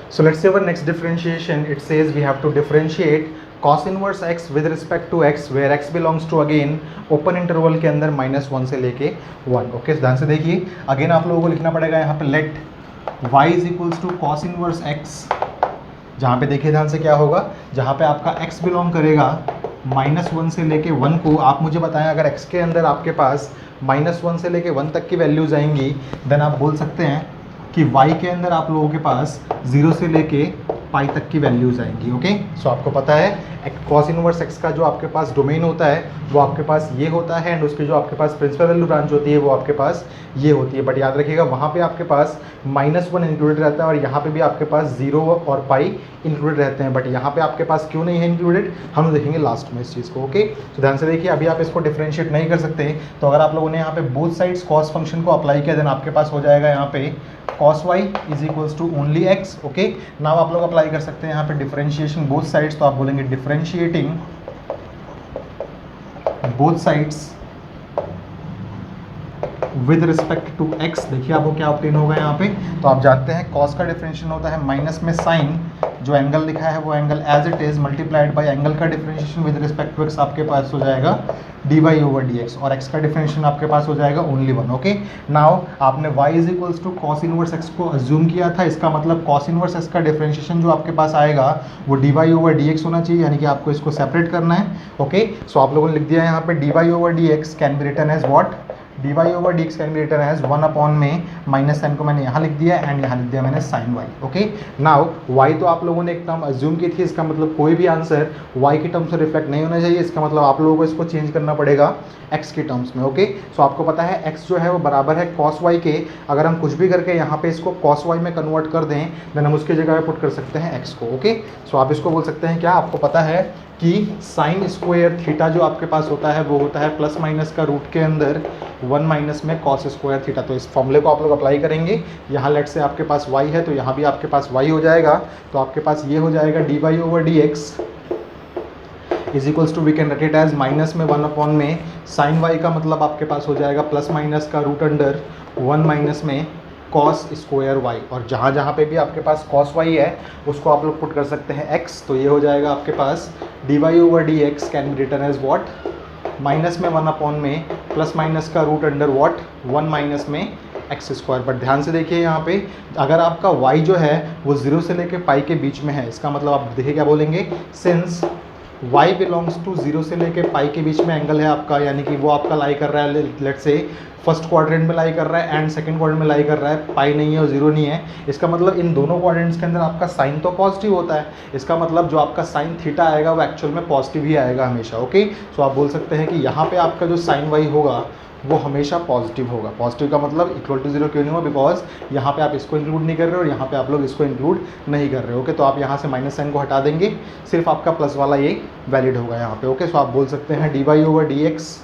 So let's see our next differentiation. It says we have to differentiate cos inverse x with respect to x where x belongs to again open interval के अंदर -1 से लेके 1. Okay, ध्यान से देखिए, again आप लोगों को लिखना पड़ेगा यहाँ पे let y is equals to cos inverse x, जहाँ पे देखिए ध्यान से क्या होगा, जहाँ पे आपका x बिलोंग करेगा -1 से लेके 1 को, आप मुझे बताएं अगर x के अंदर आपके पास -1 से लेके 1 तक की वैल्यूज आएंगी, देन आप बोल सकते हैं कि y के अंदर आप लोगों के पास 0 से लेके पाई तक की वैल्यूज आएंगी. ओके, सो आपको पता है कॉस इनवर्स x का जो आपके पास डोमेन होता है वो आपके पास ये होता है, एंड उसकी जो आपके पास प्रिंसिपल वैल्यू ब्रांच होती है वो आपके पास ये होती है. बट याद रखिएगा वहाँ पे आपके पास -1 इंक्लूडेड रहता है और यहाँ पे भी आपके पास 0 और पाई इंक्लूडेड रहते हैं. बट यहाँ पे आपके पास क्यों नहीं है इंक्लूडेड, हम देखेंगे लास्ट में इस चीज़ को. ओके, तो ध्यान से देखिए, अभी आप इसको डिफ्रेंशिएट नहीं कर सकते, तो अगर आप लोगों ने यहाँ पे बोथ साइड्स कॉस फंक्शन को अप्लाई किया देन आपके पास हो जाएगा यहाँ पे cos y is equals to only x. Okay, now आप लोग अप्लाई कर सकते हैं यहाँ पे डिफरेंशिएशन बोथ साइड्स, तो आप बोलेंगे differentiating both sides with respect to x. देखिए आपको क्या ऑब्टेन होगा यहाँ पे, तो आप जानते हैं cos का डिफरेंशिएशन होता है माइनस में साइन, जो एंगल लिखा है वो angle as it is multiplied by angle का differentiation with respect to x आपके पास हो जाएगा dy ओवर dx, और x का डिफरेंशिएशन आपके पास हो जाएगा ओनली 1. ओके, नाउ आपने y is equals to cos inverse x को अज्यूम किया था, इसका मतलब कॉस इनवर्स x का डिफरेंशिएशन जो आपके पास आएगा वो dy ओवर dx होना चाहिए, यानी कि आपको इसको सेपरेट करना है. ओके, सो आप लोगों ने लिख दिया यहाँ पे dy over dx can be written as what, dy over dx can be written as 1 upon में माइनस साइन को मैंने यहाँ लिख दिया एंड यहाँ लिख दिया मैंने sine y. Okay, now y तो आप लोगों ने एक टर्म अज्यूम की थी, इसका मतलब कोई भी आंसर y की टर्म से रिफ्लेक्ट नहीं होना चाहिए, इसका मतलब आप लोगों को इसको चेंज करना पड़ेगा x की टर्म्स में. ओके, सो आपको पता है x जो है वो बराबर है cos y के, अगर हम कुछ भी करके यहाँ पे इसको cos y में कन्वर्ट कर दें देन हम उसकी जगह पे पुट कर सकते हैं x को. ओके, सो आप इसको बोल सकते हैं क्या, आपको पता है कि साइन स्क्वायर थीटा जो आपके पास होता है वो होता है प्लस माइनस का रूट के अंदर 1 माइनस में कॉस स्क्वायर थीटा. तो इस फॉर्मूले को आप लोग अप्लाई करेंगे, यहाँ लेट से आपके पास y है तो यहाँ भी आपके पास y हो जाएगा, तो आपके पास ये हो जाएगा dy over dx is equals to we can write it as minus में 1 अपॉन में साइन y का मतलब आपके पास हो जाएगा प्लस माइनस का रूट अंडर 1 माइनस में cos स्क्वायर y, और जहाँ जहाँ पे भी आपके पास cos y है उसको आप लोग पुट कर सकते हैं x, तो ये हो जाएगा आपके पास dy over dx can be written as what, minus में 1 अपॉन में प्लस माइनस का रूट अंडर व्हाट 1 माइनस में एक्स स्क्वायर. बट ध्यान से देखिए यहाँ पे अगर आपका y जो है वो 0 से लेके पाई के बीच में है, इसका मतलब आप देखिए क्या बोलेंगे, सिंस y बिलोंग्स टू 0 से लेके पाई के बीच में एंगल है आपका, यानी कि वो आपका लाई कर रहा है लेट से फर्स्ट क्वाड्रेंट में लाई कर रहा है एंड सेकंड क्वाड्रेंट में लाई कर रहा है, पाई नहीं है और 0 नहीं है, इसका मतलब इन दोनों क्वाड्रेंट्स के अंदर आपका साइन तो पॉजिटिव होता है, इसका मतलब जो आपका साइन थीटा आएगा वो एक्चुअल में पॉजिटिव ही आएगा हमेशा. ओके, सो आप बोल सकते हैं कि यहाँ पे आपका जो साइन y होगा वो हमेशा पॉजिटिव होगा. पॉजिटिव का मतलब इक्वल टू 0 क्यों नहीं होगा, बिकॉज यहाँ पे आप इसको इंक्लूड नहीं कर रहे हो और यहाँ पे आप लोग इसको इंक्लूड नहीं कर रहे हो. ओके, तो आप यहाँ से माइनस साइन को हटा देंगे, सिर्फ आपका प्लस वाला ये वैलिड होगा यहाँ पे. ओके, सो आप बोल सकते हैं dy over dx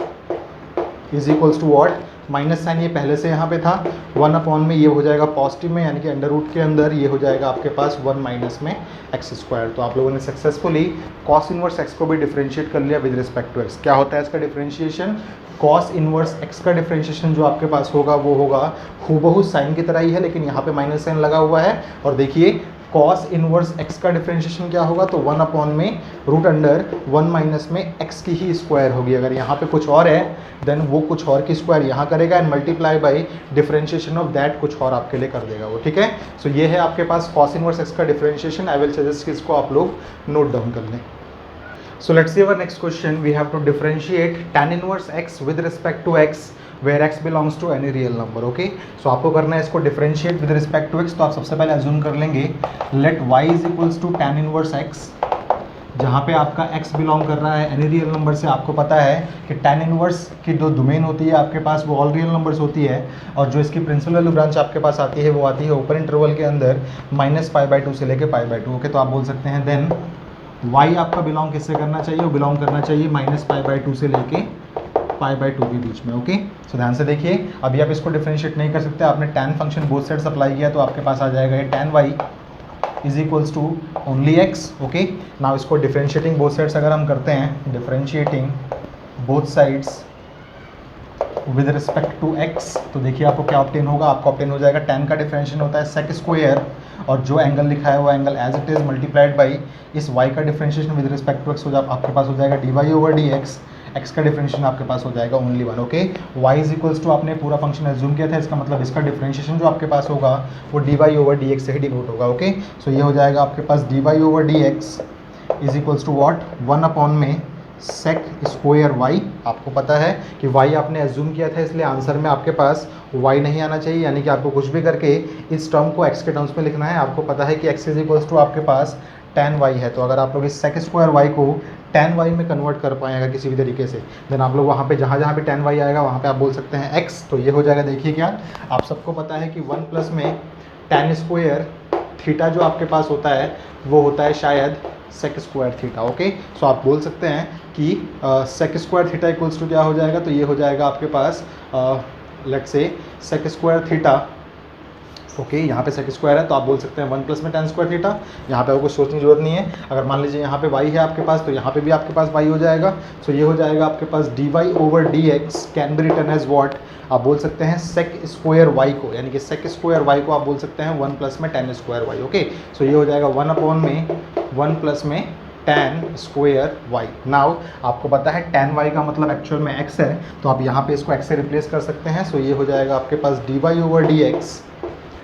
is equals to what, minus sine ये पहले से यहाँ पे था 1 अपॉन में ये हो जाएगा पॉजिटिव में, यानी कि अंडर रूट के अंदर ये हो जाएगा आपके पास 1 माइनस में एक्स स्क्वायर. तो आप लोगों ने सक्सेसफुली कॉस इनवर्स एक्स को भी डिफरेंशिएट कर लिया विद रिस्पेक्ट टू एक्स. क्या होता है इसका डिफरेंशिएशन, कॉस इनवर्स एक्स का डिफरेंशिएशन जो आपके पास होगा वो होगा हूबहू साइन की तरह ही है, लेकिन यहाँ पे माइनस साइन लगा हुआ है. और देखिए कॉस इनवर्स x का डिफरेंशिएशन क्या होगा, तो 1 अपॉन में रूट अंडर 1 माइनस में x की ही स्क्वायर होगी. अगर यहाँ पे कुछ और है देन वो कुछ और की स्क्वायर यहाँ करेगा and multiply by differentiation of that कुछ और आपके लिए कर देगा वो. ठीक है, सो ये है आपके पास कॉस इनवर्स x का डिफरेंशिएशन. आई विल सजेस्ट कि इसको आप लोग नोट डाउन कर लें. So let's see our next question. We have to differentiate tan inverse x with respect to x where x belongs to any real number. Okay, so आपको करना है इसको differentiate with respect to x. तो आप सबसे पहले assume कर लेंगे let y is equals to tan inverse x, जहाँ पे आपका x बिलोंग कर रहा है एनी रियल नंबर से. आपको पता है कि tan इनवर्स की जो डोमेन होती है आपके पास वो ऑल रियल नंबर्स होती है, और जो इसकी प्रिंसिपल वैल्यू ब्रांच आपके पास आती है वो आती है ओपन इंटरवल के अंदर -π/2 से लेके π/2. ओके, तो आप बोल सकते हैं देन y आपका बिलोंग किससे करना चाहिए, वो बिलोंग करना चाहिए -π/2 से लेके π/2 के बीच में. ओके, सो ध्यान से देखिए, अभी आप इसको डिफरेंशिएट नहीं कर सकते, आपने tan function both sides apply किया तो आपके पास आ जाएगा ये tan y is equals to only x. Okay, now इसको डिफरेंशिएटिंग बोथ साइड्स अगर हम करते हैं, differentiating both sides with respect to x, तो देखिए आपको क्या ऑब्टेन होगा, आपको ऑब्टेन हो जाएगा tan का डिफरेंशिएशन होता है sec स्क्वायर और जो एंगल लिखा है वो angle as it is multiplied by इस y का differentiation with respect to x हो जाए आपके पास हो जाएगा dy/dx, x का डिफरेंशिएशन आपके पास हो जाएगा only one. Okay, y is equals to आपने पूरा फंक्शन एज्यूम किया था, इसका मतलब इसका डिफरेंशिएशन जो आपके पास होगा वो dy/dx से ही डिनोट होगा। ओके, सो ये हो जाएगा आपके पास dy/dx is equals to what, 1 में सेक स्क्वायर y। आपको पता है कि y आपने एज्यूम किया था, इसलिए आंसर में आपके पास y नहीं आना चाहिए, यानी कि आपको कुछ भी करके इस टर्म को x के टर्म्स में लिखना है। आपको पता है कि x इज इक्वल्स टू आपके पास tan y है, तो अगर आप लोग इस सेक स्क्वायर y को tan y में कन्वर्ट कर पाएगा किसी भी तरीके से, देन आप लोग वहाँ पे जहाँ जहाँ पे tan y आएगा वहाँ पे आप बोल सकते हैं x, तो ये हो जाएगा। देखिए क्या आप सबको पता है कि 1 प्लस में tan स्क्वायर थीटा जो आपके पास होता है वो होता है शायद sec square theta. Okay, so आप बोल सकते हैं कि sec square theta equals to क्या हो जाएगा, तो ये हो जाएगा आपके पास let's say sec square theta. Okay, यहाँ पे सेक स्क्वायर है तो आप बोल सकते हैं 1 प्लस में tan स्क्वायर थीटा। यहाँ पे आपको सोचने की जरूरत नहीं है। अगर मान लीजिए यहाँ पे y है आपके पास, तो यहाँ पे भी आपके पास y हो जाएगा। सो ये हो जाएगा आपके पास dy/dx can be written as what, आप बोल सकते हैं सेक स्क्वायर y को, यानी कि सेक स्क्वायर y को आप बोल सकते हैं 1 प्लस में tan स्क्वायर y। ओके, सो ये हो जाएगा 1 प्लस में tan स्क्वायर y। नाउ आपको पता है tan y का मतलब एक्चुअल में x है, तो आप यहाँ पे इसको x से रिप्लेस कर सकते हैं। सो ये हो जाएगा आपके पास dy/dx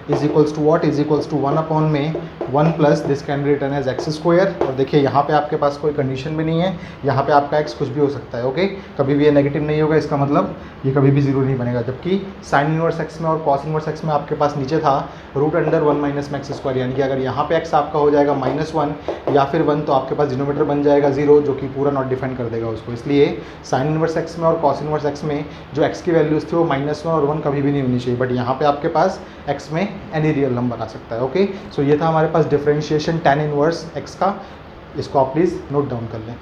is equals to what, is equals to 1 में 1 plus this can be written as x square. और देखिए यहाँ पे आपके पास कोई कंडीशन भी नहीं है, यहाँ पे आपका x कुछ भी हो सकता है। ओके, कभी भी ये नेगेटिव नहीं होगा, इसका मतलब ये कभी भी जीरो नहीं बनेगा। जबकि साइन इनवर्स x में और कॉस इनवर्स x में आपके पास नीचे था √1 माइनस में एक्स स्क्वायर, यानी कि अगर यहाँ पे x आपका हो जाएगा -1 या फिर 1 तो आपके पास डिनोमीटर बन जाएगा 0, जो कि पूरा नॉट डिफाइन कर देगा उसको। इसलिए साइन इनवर्स x में और कॉस इनवर्स x में जो x की वैल्यूज थी वो -1 और 1 कभी भी नहीं होनी चाहिए, बट यहाँ पे आपके पास x में एनी रियल नंबर आ सकता है। ओके, सो ये था हमारे पास डिफरेंशिएशन tan इनवर्स x का, इसको आप प्लीज़ नोट डाउन कर लें।